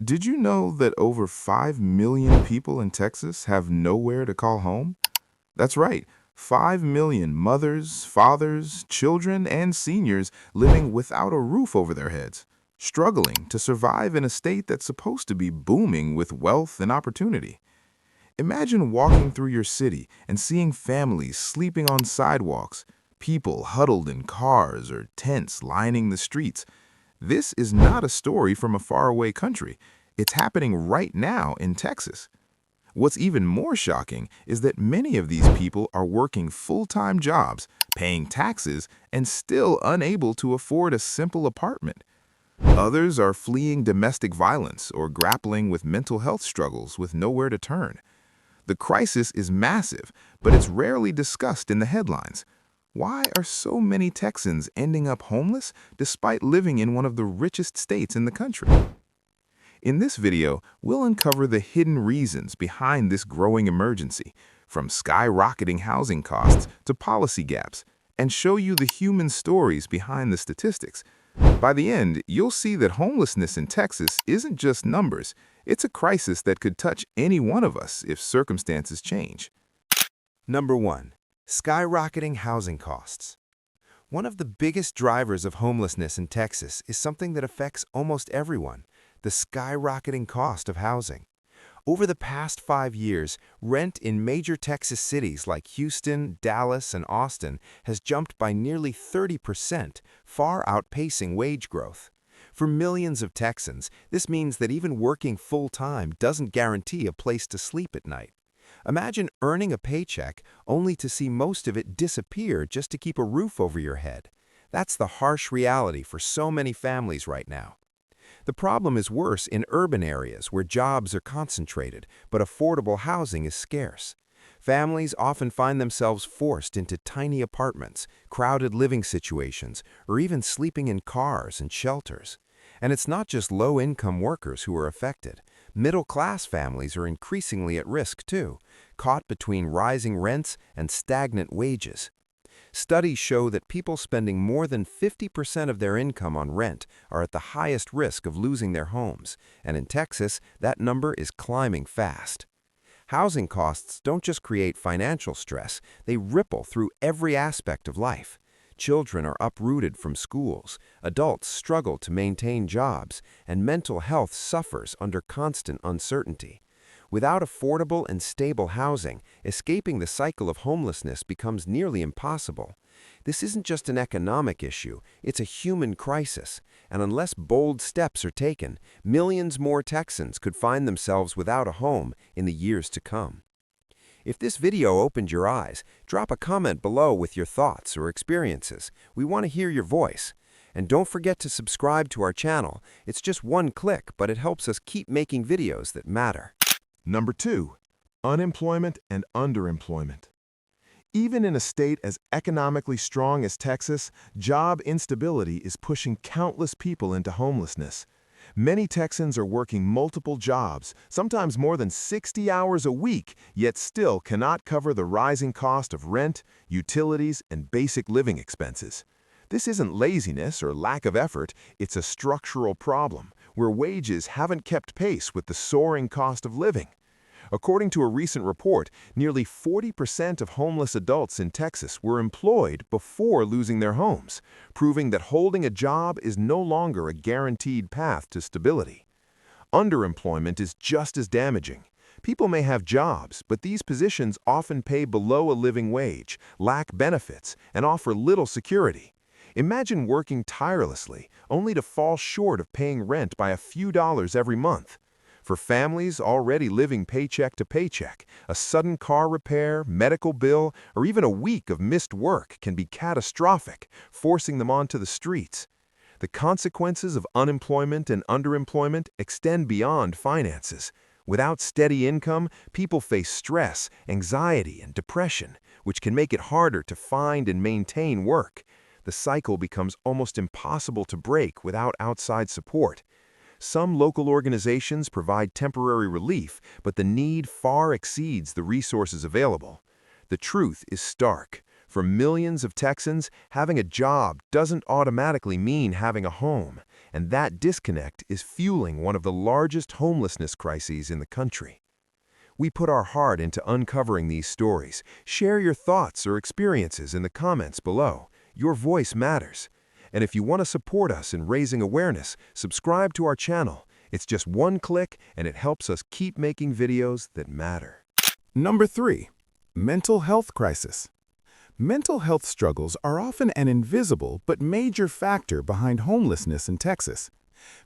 Did you know that over 5 million people in Texas have nowhere to call home? That's right, 5 million mothers, fathers, children, and seniors living without a roof over their heads, struggling to survive in a state that's supposed to be booming with wealth and opportunity. Imagine walking through your city and seeing families sleeping on sidewalks, people huddled in cars or tents lining the streets. This is not a story from a faraway country. It's happening right now in Texas. What's even more shocking is that many of these people are working full-time jobs, paying taxes, and still unable to afford a simple apartment. Others are fleeing domestic violence or grappling with mental health struggles with nowhere to turn. The crisis is massive, but it's rarely discussed in the headlines. Why are so many Texans ending up homeless despite living in one of the richest states in the country? In this video, we'll uncover the hidden reasons behind this growing emergency, from skyrocketing housing costs to policy gaps, and show you the human stories behind the statistics. By the end, you'll see that homelessness in Texas isn't just numbers, it's a crisis that could touch any one of us if circumstances change. Number 1. Skyrocketing housing costs. One of the biggest drivers of homelessness in Texas is something that affects almost everyone: the skyrocketing cost of housing. Over the past 5 years, rent in major Texas cities like Houston, Dallas, and Austin has jumped by nearly 30%, far outpacing wage growth. For millions of Texans, this means that even working full-time doesn't guarantee a place to sleep at night. Imagine earning a paycheck only to see most of it disappear just to keep a roof over your head. That's the harsh reality for so many families right now. The problem is worse in urban areas where jobs are concentrated, but affordable housing is scarce. Families often find themselves forced into tiny apartments, crowded living situations, or even sleeping in cars and shelters. And it's not just low-income workers who are affected. Middle-class families are increasingly at risk too, caught between rising rents and stagnant wages. Studies show that people spending more than 50% of their income on rent are at the highest risk of losing their homes, and in Texas, that number is climbing fast. Housing costs don't just create financial stress, they ripple through every aspect of life. Children are uprooted from schools, adults struggle to maintain jobs, and mental health suffers under constant uncertainty. Without affordable and stable housing, escaping the cycle of homelessness becomes nearly impossible. This isn't just an economic issue, it's a human crisis, and unless bold steps are taken, millions more Texans could find themselves without a home in the years to come. If this video opened your eyes, drop a comment below with your thoughts or experiences. We want to hear your voice. And don't forget to subscribe to our channel. It's just one click, but it helps us keep making videos that matter. Number 2. Unemployment and underemployment. Even in a state as economically strong as Texas, job instability is pushing countless people into homelessness. Many Texans are working multiple jobs, sometimes more than 60 hours a week, yet still cannot cover the rising cost of rent, utilities, and basic living expenses. This isn't laziness or lack of effort, it's a structural problem, where wages haven't kept pace with the soaring cost of living. According to a recent report, nearly 40% of homeless adults in Texas were employed before losing their homes, proving that holding a job is no longer a guaranteed path to stability. Underemployment is just as damaging. People may have jobs, but these positions often pay below a living wage, lack benefits, and offer little security. Imagine working tirelessly, only to fall short of paying rent by a few dollars every month. For families already living paycheck to paycheck, a sudden car repair, medical bill, or even a week of missed work can be catastrophic, forcing them onto the streets. The consequences of unemployment and underemployment extend beyond finances. Without steady income, people face stress, anxiety, and depression, which can make it harder to find and maintain work. The cycle becomes almost impossible to break without outside support. Some local organizations provide temporary relief, but the need far exceeds the resources available. The truth is stark. For millions of Texans, having a job doesn't automatically mean having a home, and that disconnect is fueling one of the largest homelessness crises in the country. We put our heart into uncovering these stories. Share your thoughts or experiences in the comments below. Your voice matters. And if you want to support us in raising awareness, subscribe to our channel. It's just one click, and it helps us keep making videos that matter. Number 3. Mental health crisis. Mental health struggles are often an invisible but major factor behind homelessness in Texas.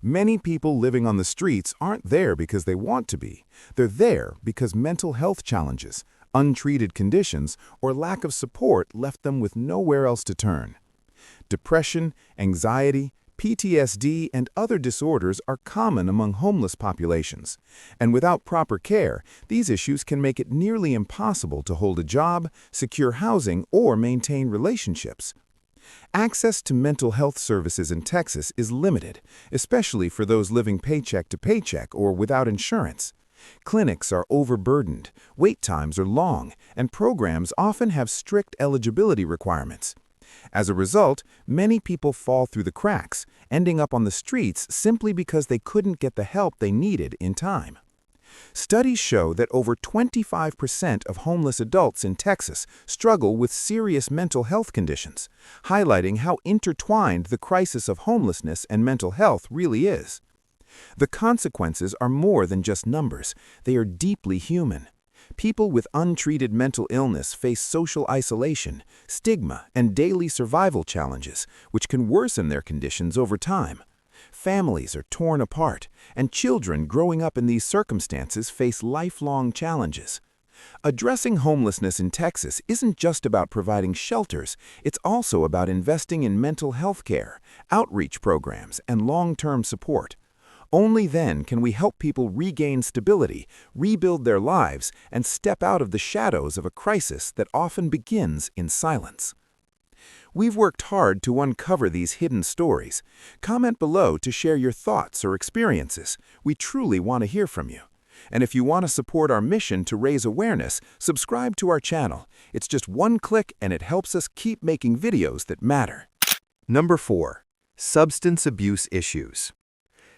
Many people living on the streets aren't there because they want to be. They're there because mental health challenges, untreated conditions, or lack of support left them with nowhere else to turn. Depression, anxiety, PTSD, and other disorders are common among homeless populations, and without proper care, these issues can make it nearly impossible to hold a job, secure housing, or maintain relationships. Access to mental health services in Texas is limited, especially for those living paycheck to paycheck or without insurance. Clinics are overburdened, wait times are long, and programs often have strict eligibility requirements. As a result, many people fall through the cracks, ending up on the streets simply because they couldn't get the help they needed in time. Studies show that over 25% of homeless adults in Texas struggle with serious mental health conditions, highlighting how intertwined the crisis of homelessness and mental health really is. The consequences are more than just numbers. They are deeply human. People with untreated mental illness face social isolation, stigma, and daily survival challenges, which can worsen their conditions over time. Families are torn apart, and children growing up in these circumstances face lifelong challenges. Addressing homelessness in Texas isn't just about providing shelters, it's also about investing in mental health care, outreach programs, and long-term support. Only then can we help people regain stability, rebuild their lives, and step out of the shadows of a crisis that often begins in silence. We've worked hard to uncover these hidden stories. Comment below to share your thoughts or experiences. We truly want to hear from you. And if you want to support our mission to raise awareness, subscribe to our channel. It's just one click, and it helps us keep making videos that matter. Number 4. Substance abuse issues.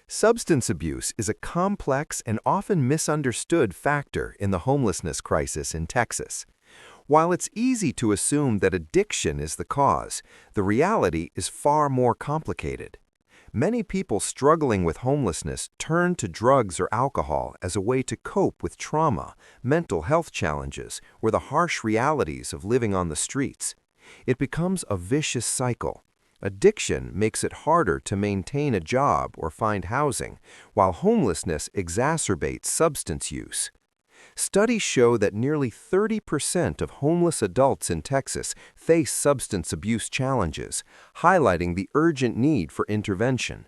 Substance abuse is a complex and often misunderstood factor in the homelessness crisis in Texas. While it's easy to assume that addiction is the cause, the reality is far more complicated. Many people struggling with homelessness turn to drugs or alcohol as a way to cope with trauma, mental health challenges, or the harsh realities of living on the streets. It becomes a vicious cycle. Addiction makes it harder to maintain a job or find housing, while homelessness exacerbates substance use. Studies show that nearly 30% of homeless adults in Texas face substance abuse challenges, highlighting the urgent need for intervention.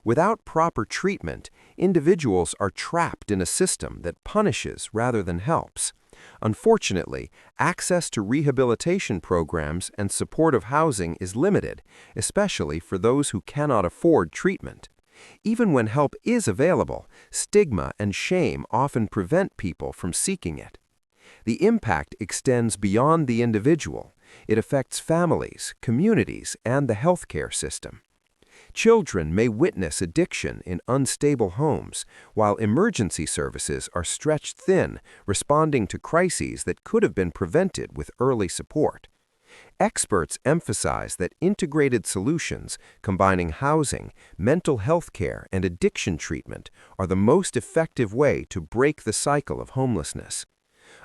Without proper treatment, individuals are trapped in a system that punishes rather than helps. Unfortunately, access to rehabilitation programs and supportive housing is limited, especially for those who cannot afford treatment. Even when help is available, stigma and shame often prevent people from seeking it. The impact extends beyond the individual. It affects families, communities, and the healthcare system. Children may witness addiction in unstable homes, while emergency services are stretched thin, responding to crises that could have been prevented with early support. Experts emphasize that integrated solutions combining housing, mental health care, and addiction treatment are the most effective way to break the cycle of homelessness.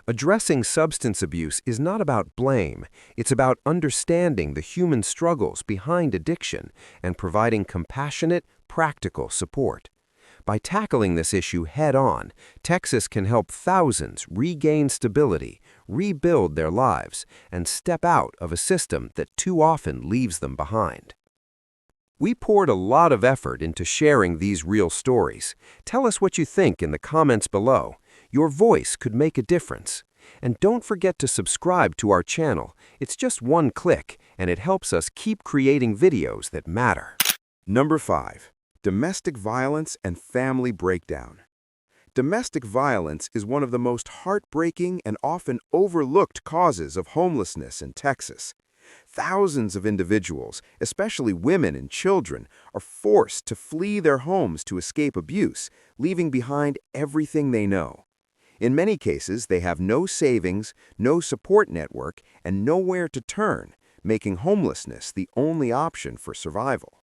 Addressing substance abuse is not about blame, it's about understanding the human struggles behind addiction and providing compassionate, practical support. By tackling this issue head-on, Texas can help thousands regain stability, rebuild their lives, and step out of a system that too often leaves them behind. We poured a lot of effort into sharing these real stories. Tell us what you think in the comments below. Your voice could make a difference. And don't forget to subscribe to our channel. It's just one click, and it helps us keep creating videos that matter. Number 5. Domestic violence and family breakdown. Domestic violence is one of the most heartbreaking and often overlooked causes of homelessness in Texas. Thousands of individuals, especially women and children, are forced to flee their homes to escape abuse, leaving behind everything they know. In many cases, they have no savings, no support network, and nowhere to turn, making homelessness the only option for survival.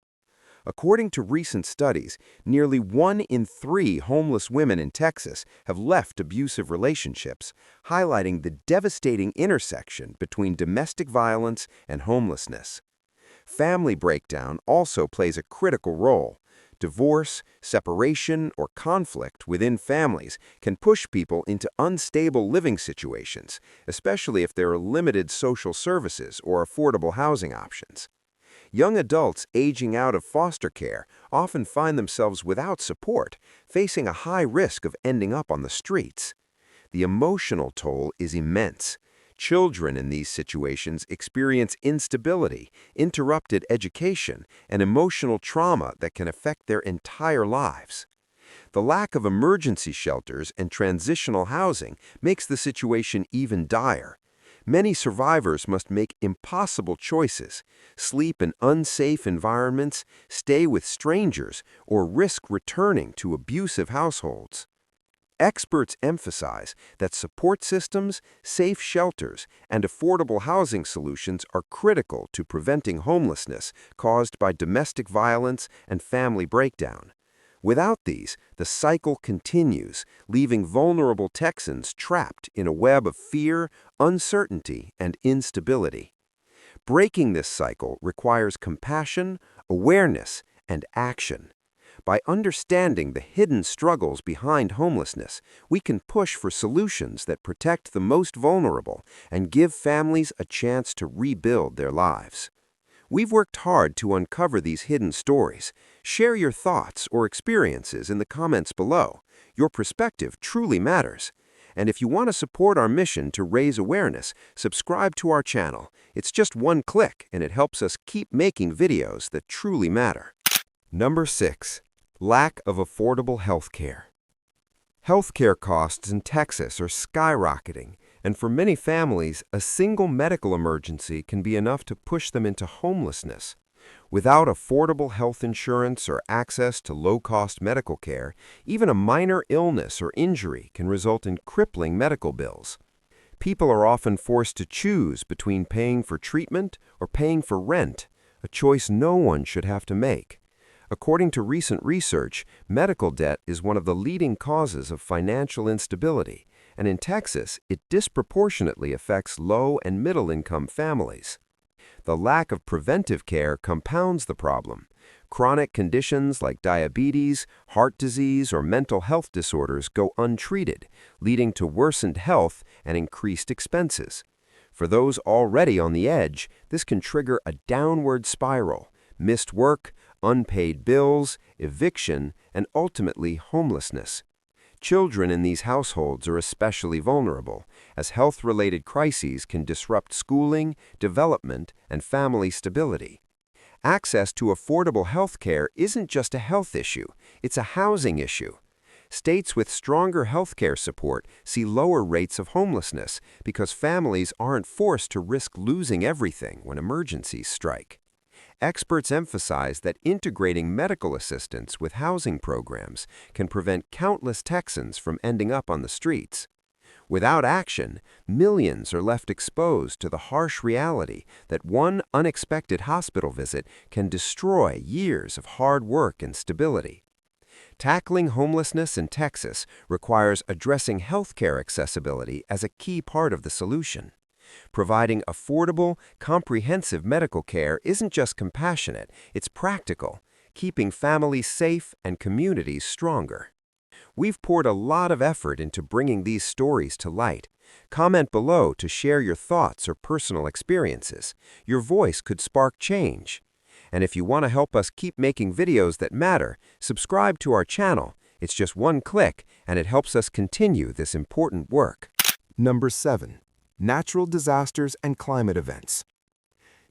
According to recent studies, nearly 1 in 3 homeless women in Texas have left abusive relationships, highlighting the devastating intersection between domestic violence and homelessness. Family breakdown also plays a critical role. Divorce, separation, or conflict within families can push people into unstable living situations, especially if there are limited social services or affordable housing options. Young adults aging out of foster care often find themselves without support, facing a high risk of ending up on the streets. The emotional toll is immense. Children in these situations experience instability, interrupted education, and emotional trauma that can affect their entire lives. The lack of emergency shelters and transitional housing makes the situation even dire. Many survivors must make impossible choices, sleep in unsafe environments, stay with strangers, or risk returning to abusive households. Experts emphasize that support systems, safe shelters, and affordable housing solutions are critical to preventing homelessness caused by domestic violence and family breakdown. Without these, the cycle continues, leaving vulnerable Texans trapped in a web of fear, uncertainty, and instability. Breaking this cycle requires compassion, awareness, and action. By understanding the hidden struggles behind homelessness, we can push for solutions that protect the most vulnerable and give families a chance to rebuild their lives. We've worked hard to uncover these hidden stories. Share your thoughts or experiences in the comments below. Your perspective truly matters. And if you want to support our mission to raise awareness, subscribe to our channel. It's just one click, and it helps us keep making videos that truly matter. Number 6. Lack of affordable health care. Healthcare costs in Texas are skyrocketing, and for many families, a single medical emergency can be enough to push them into homelessness. Without affordable health insurance or access to low-cost medical care, even a minor illness or injury can result in crippling medical bills. People are often forced to choose between paying for treatment or paying for rent, a choice no one should have to make. According to recent research, medical debt is one of the leading causes of financial instability, and in Texas, it disproportionately affects low- and middle-income families. The lack of preventive care compounds the problem. Chronic conditions like diabetes, heart disease, or mental health disorders go untreated, leading to worsened health and increased expenses. For those already on the edge, this can trigger a downward spiral: missed work, unpaid bills, eviction, and ultimately homelessness. Children in these households are especially vulnerable, as health-related crises can disrupt schooling, development, and family stability. Access to affordable health care isn't just a health issue, it's a housing issue. States with stronger health care support see lower rates of homelessness because families aren't forced to risk losing everything when emergencies strike. Experts emphasize that integrating medical assistance with housing programs can prevent countless Texans from ending up on the streets. Without action, millions are left exposed to the harsh reality that one unexpected hospital visit can destroy years of hard work and stability. Tackling homelessness in Texas requires addressing healthcare accessibility as a key part of the solution. Providing affordable, comprehensive medical care isn't just compassionate, it's practical, keeping families safe and communities stronger. We've poured a lot of effort into bringing these stories to light. Comment below to share your thoughts or personal experiences. Your voice could spark change. And if you want to help us keep making videos that matter, subscribe to our channel. It's just one click, and it helps us continue this important work. Number 7. Natural disasters and climate events.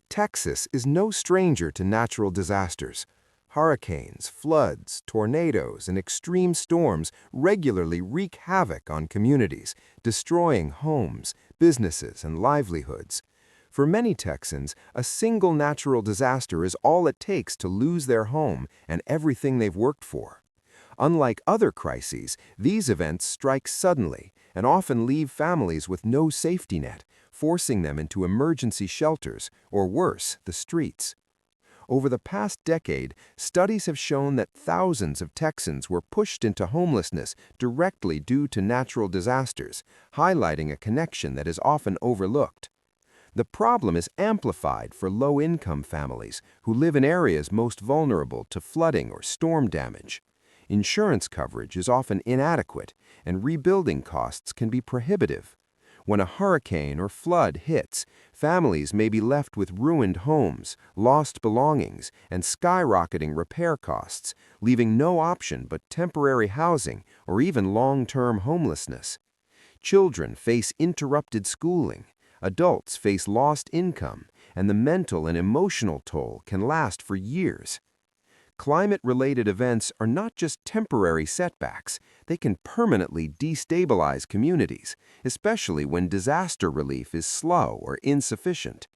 Texas is no stranger to natural disasters. Hurricanes, floods, tornadoes, and extreme storms regularly wreak havoc on communities, destroying homes, businesses, and livelihoods. For many Texans, a single natural disaster is all it takes to lose their home and everything they've worked for. Unlike other crises, these events strike suddenly and often leave families with no safety net, forcing them into emergency shelters, or worse, the streets. Over the past decade, studies have shown that thousands of Texans were pushed into homelessness directly due to natural disasters, highlighting a connection that is often overlooked. The problem is amplified for low-income families who live in areas most vulnerable to flooding or storm damage. Insurance coverage is often inadequate, and rebuilding costs can be prohibitive. When a hurricane or flood hits, families may be left with ruined homes, lost belongings, and skyrocketing repair costs, leaving no option but temporary housing or even long-term homelessness. Children face interrupted schooling, adults face lost income, and the mental and emotional toll can last for years. Climate-related events are not just temporary setbacks, they can permanently destabilize communities, especially when disaster relief is slow or insufficient.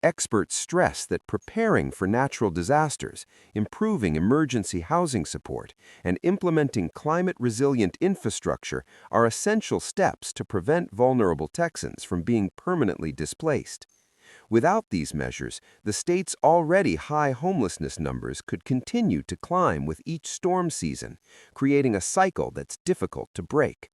Experts stress that preparing for natural disasters, improving emergency housing support, and implementing climate-resilient infrastructure are essential steps to prevent vulnerable Texans from being permanently displaced. Without these measures, the state's already high homelessness numbers could continue to climb with each storm season, creating a cycle that's difficult to break.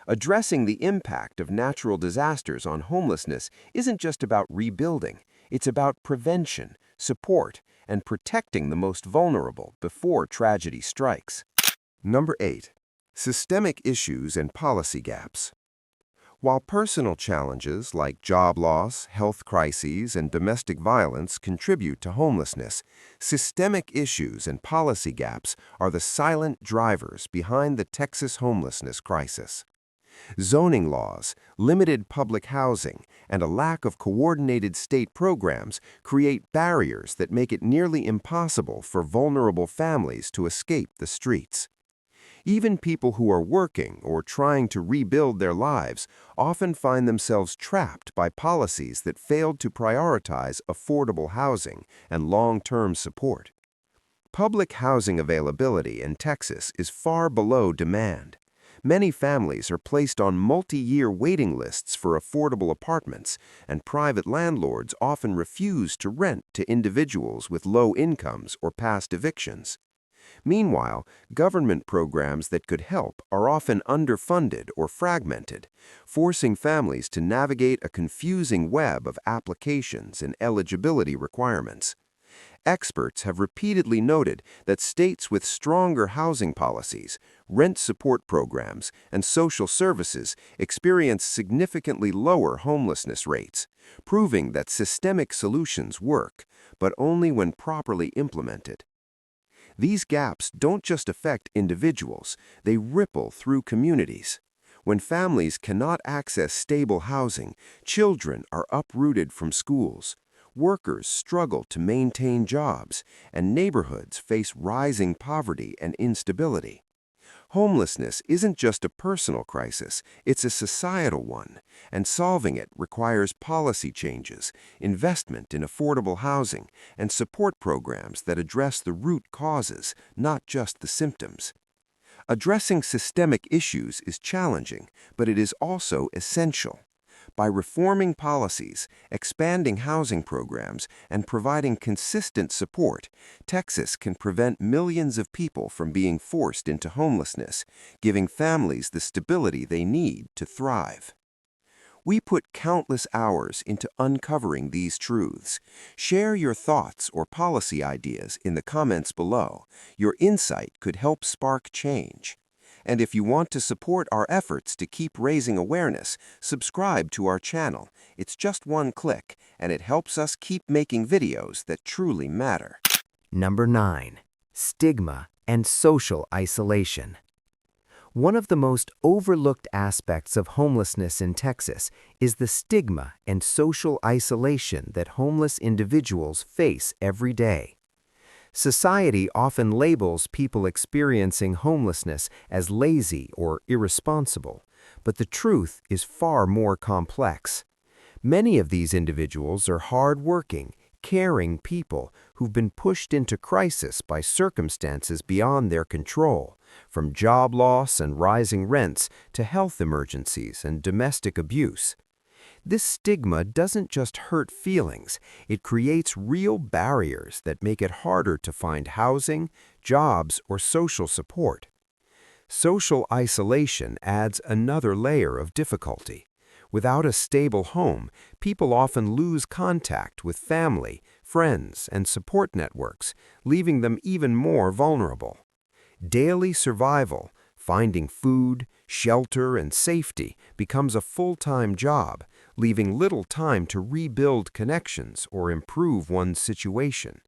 Addressing the impact of natural disasters on homelessness isn't just about rebuilding, it's about prevention, support, and protecting the most vulnerable before tragedy strikes. Number 8. Systemic issues and policy gaps. While personal challenges like job loss, health crises, and domestic violence contribute to homelessness, systemic issues and policy gaps are the silent drivers behind the Texas homelessness crisis. Zoning laws, limited public housing, and a lack of coordinated state programs create barriers that make it nearly impossible for vulnerable families to escape the streets. Even people who are working or trying to rebuild their lives often find themselves trapped by policies that failed to prioritize affordable housing and long-term support. Public housing availability in Texas is far below demand. Many families are placed on multi-year waiting lists for affordable apartments, and private landlords often refuse to rent to individuals with low incomes or past evictions. Meanwhile, government programs that could help are often underfunded or fragmented, forcing families to navigate a confusing web of applications and eligibility requirements. Experts have repeatedly noted that states with stronger housing policies, rent support programs, and social services experience significantly lower homelessness rates, proving that systemic solutions work, but only when properly implemented. These gaps don't just affect individuals, they ripple through communities. When families cannot access stable housing, children are uprooted from schools, workers struggle to maintain jobs, and neighborhoods face rising poverty and instability. Homelessness isn't just a personal crisis, it's a societal one, and solving it requires policy changes, investment in affordable housing, and support programs that address the root causes, not just the symptoms. Addressing systemic issues is challenging, but it is also essential. By reforming policies, expanding housing programs, and providing consistent support, Texas can prevent millions of people from being forced into homelessness, giving families the stability they need to thrive. We put countless hours into uncovering these truths. Share your thoughts or policy ideas in the comments below. Your insight could help spark change. And if you want to support our efforts to keep raising awareness, subscribe to our channel. It's just one click, and it helps us keep making videos that truly matter. Number 9. Stigma and social isolation. One of the most overlooked aspects of homelessness in Texas is the stigma and social isolation that homeless individuals face every day. Society often labels people experiencing homelessness as lazy or irresponsible, but the truth is far more complex. Many of these individuals are hardworking, caring people who've been pushed into crisis by circumstances beyond their control, from job loss and rising rents to health emergencies and domestic abuse. This stigma doesn't just hurt feelings, it creates real barriers that make it harder to find housing, jobs, or social support. Social isolation adds another layer of difficulty. Without a stable home, people often lose contact with family, friends, and support networks, leaving them even more vulnerable. Daily survival, finding food, shelter, and safety becomes a full-time job, leaving little time to rebuild connections or improve one's situation.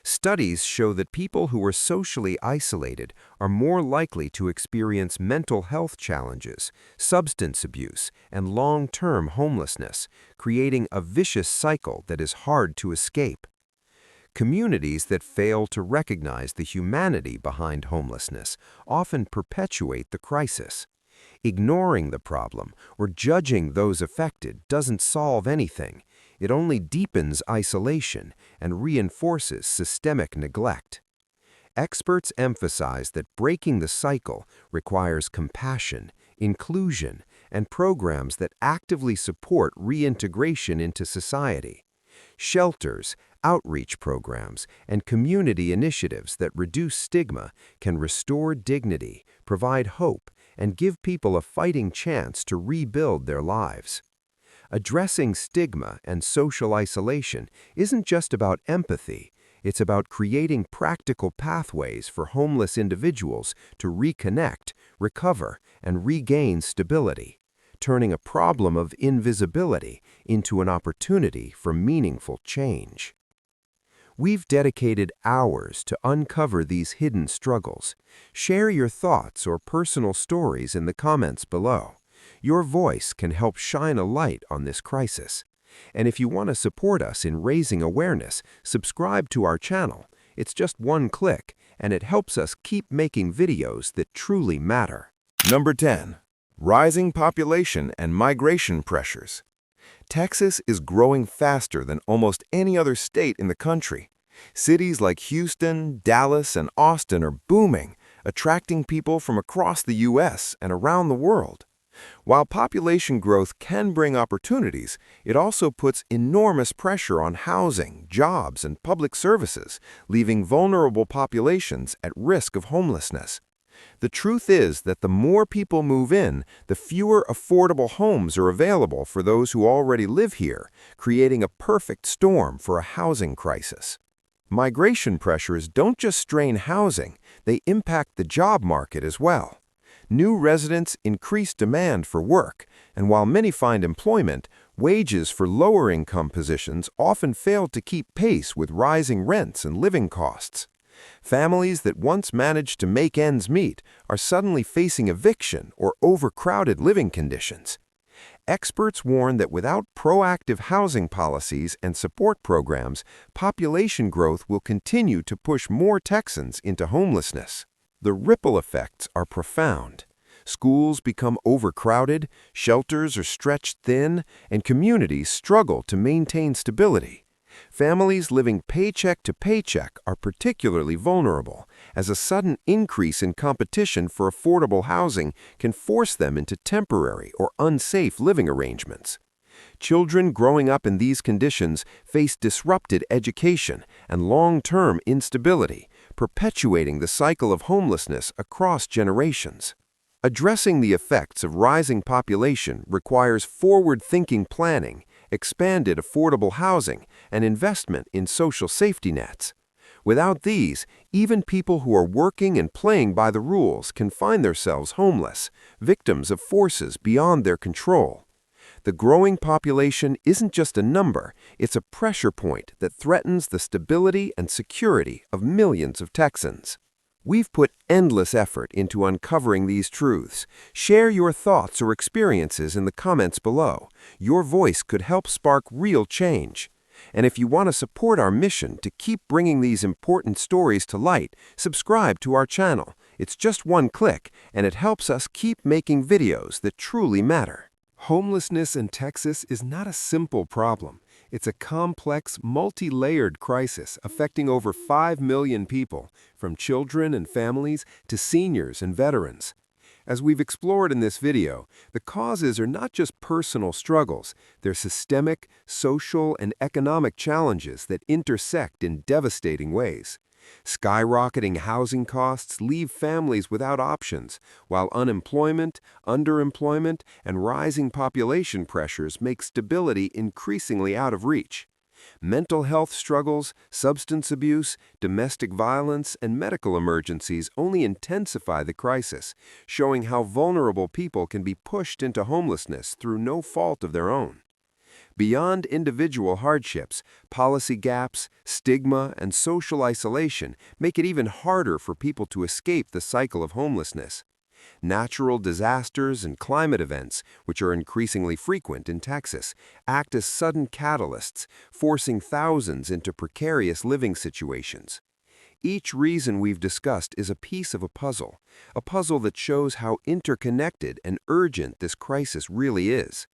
Studies show that people who are socially isolated are more likely to experience mental health challenges, substance abuse, and long-term homelessness, creating a vicious cycle that is hard to escape. Communities that fail to recognize the humanity behind homelessness often perpetuate the crisis. Ignoring the problem or judging those affected doesn't solve anything. It only deepens isolation and reinforces systemic neglect. Experts emphasize that breaking the cycle requires compassion, inclusion, and programs that actively support reintegration into society. Shelters, outreach programs, and community initiatives that reduce stigma can restore dignity, provide hope, and give people a fighting chance to rebuild their lives. Addressing stigma and social isolation isn't just about empathy, it's about creating practical pathways for homeless individuals to reconnect, recover, and regain stability, turning a problem of invisibility into an opportunity for meaningful change. We've dedicated hours to uncover these hidden struggles. Share your thoughts or personal stories in the comments below. Your voice can help shine a light on this crisis. And if you want to support us in raising awareness, subscribe to our channel. It's just one click, and it helps us keep making videos that truly matter. Number 10. Rising population and migration pressures. Texas is growing faster than almost any other state in the country. Cities like Houston, Dallas, and Austin are booming, attracting people from across the U.S. and around the world. While population growth can bring opportunities, it also puts enormous pressure on housing, jobs, and public services, leaving vulnerable populations at risk of homelessness. The truth is that the more people move in, the fewer affordable homes are available for those who already live here, creating a perfect storm for a housing crisis. Migration pressures don't just strain housing, they impact the job market as well. New residents increase demand for work, and while many find employment, wages for lower-income positions often fail to keep pace with rising rents and living costs. Families that once managed to make ends meet are suddenly facing eviction or overcrowded living conditions. Experts warn that without proactive housing policies and support programs, population growth will continue to push more Texans into homelessness. The ripple effects are profound. Schools become overcrowded, shelters are stretched thin, and communities struggle to maintain stability. Families living paycheck to paycheck are particularly vulnerable, as a sudden increase in competition for affordable housing can force them into temporary or unsafe living arrangements. Children growing up in these conditions face disrupted education and long-term instability, perpetuating the cycle of homelessness across generations. Addressing the effects of rising population requires forward-thinking planning, expanded affordable housing, and investment in social safety nets. Without these, even people who are working and playing by the rules can find themselves homeless, victims of forces beyond their control. The growing population isn't just a number, it's a pressure point that threatens the stability and security of millions of Texans. We've put endless effort into uncovering these truths. Share your thoughts or experiences in the comments below. Your voice could help spark real change. And if you want to support our mission to keep bringing these important stories to light, subscribe to our channel. It's just one click, and it helps us keep making videos that truly matter. Homelessness in Texas is not a simple problem. It's a complex, multi-layered crisis affecting over 5 million people, from children and families to seniors and veterans. As we've explored in this video, the causes are not just personal struggles, they're systemic, social, and economic challenges that intersect in devastating ways. Skyrocketing housing costs leave families without options, while unemployment, underemployment, and rising population pressures make stability increasingly out of reach. Mental health struggles, substance abuse, domestic violence, and medical emergencies only intensify the crisis, showing how vulnerable people can be pushed into homelessness through no fault of their own. Beyond individual hardships, policy gaps, stigma, and social isolation make it even harder for people to escape the cycle of homelessness. Natural disasters and climate events, which are increasingly frequent in Texas, act as sudden catalysts, forcing thousands into precarious living situations. Each reason we've discussed is a piece of a puzzle that shows how interconnected and urgent this crisis really is.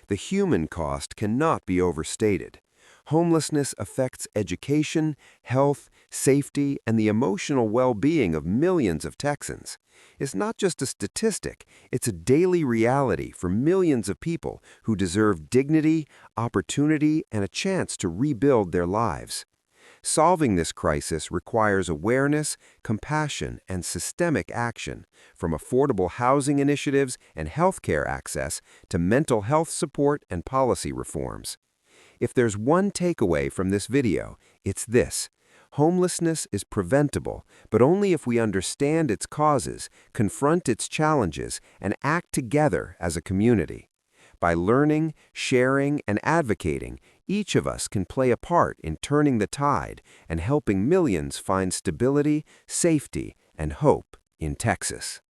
The human cost cannot be overstated. Homelessness affects education, health, safety, and the emotional well-being of millions of Texans. It's not just a statistic, it's a daily reality for millions of people who deserve dignity, opportunity, and a chance to rebuild their lives. Solving this crisis requires awareness, compassion, and systemic action, from affordable housing initiatives and healthcare access to mental health support and policy reforms. If there's one takeaway from this video, it's this: homelessness is preventable, but only if we understand its causes, confront its challenges, and act together as a community. By learning, sharing, and advocating, each of us can play a part in turning the tide and helping millions find stability, safety, and hope in Texas.